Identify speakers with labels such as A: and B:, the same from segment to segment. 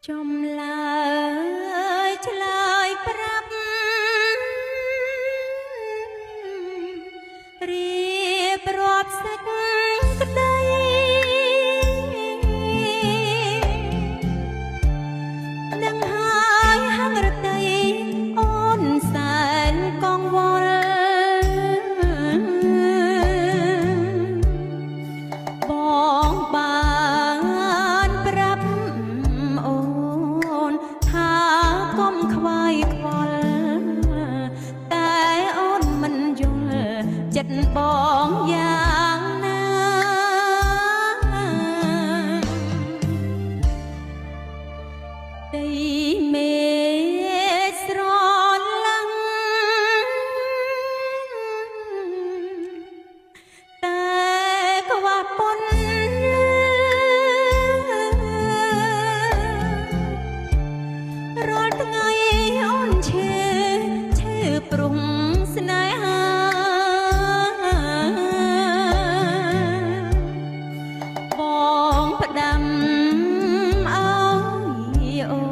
A: ចំឡើយឆ្លើយប្រាប់រៀបរាប់សេចក្តីដឹងហើយហឹងរតីអូនសែនកង្វល់បងបានប្រាប់អូនថាកុំខ្វាយខ្វល់តែអូនមិនយល់ចិត្តបងយ៉ាងណាដីមេឃស្រលាំងតែខ្វះពន្លឺរាល់ថ្ងៃអូនឈឺព្រំស្នេហាបងផ្ដាំឲ្យអូ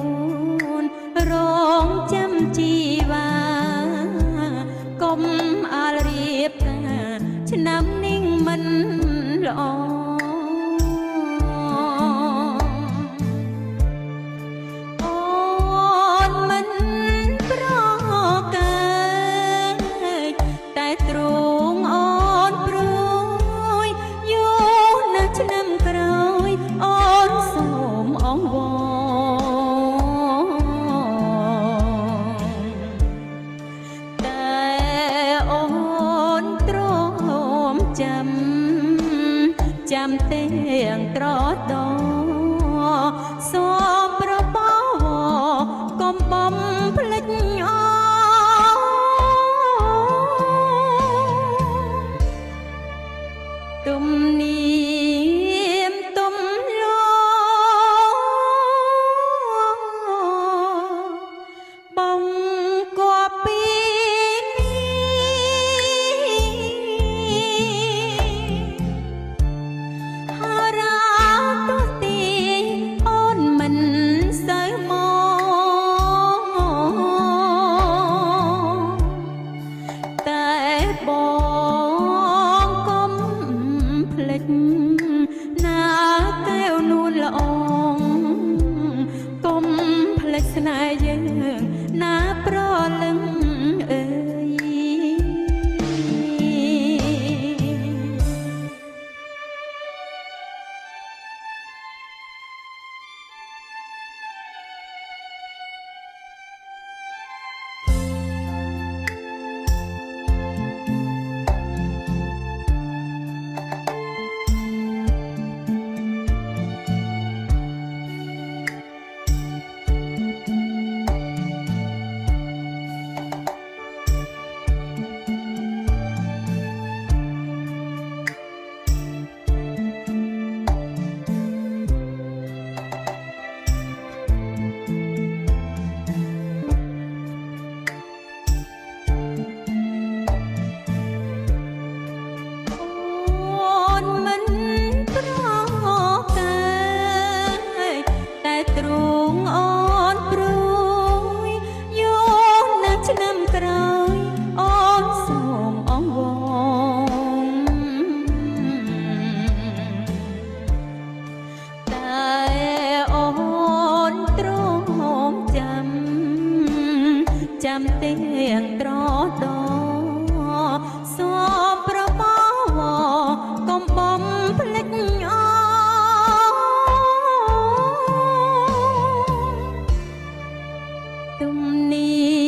A: នរងចាំជីវ៉ាកុំអាលរៀបថាឆ្នាំនេះមិនល្អអូនមិនប្រកាយតែទ្រង់អូនព្រួយយូរណាស់ឆ្នាំក្រោយអូនសូមអង្វរតែអូនទ្រាំចាំទាំងត្រដោសូមប្របកុំបំភ្លេចអូទំនៀមទំលបងគប់ពីហារាទុទីអូនមិនសូវមកតែបងកុំភ្លេចណាកែវនួនល្អងកុំភ្លេចស្នេហ៍យើងណាប្រលឹងអើយទ្រង់អូនព្រួយយូរណាស់ឆ្នាំក្រោយអូនសូមអង្វរតែអូនទ្រាំចាំទាំងត្រដោសូមប្របកុំបំភ្លេចអូទំនៀ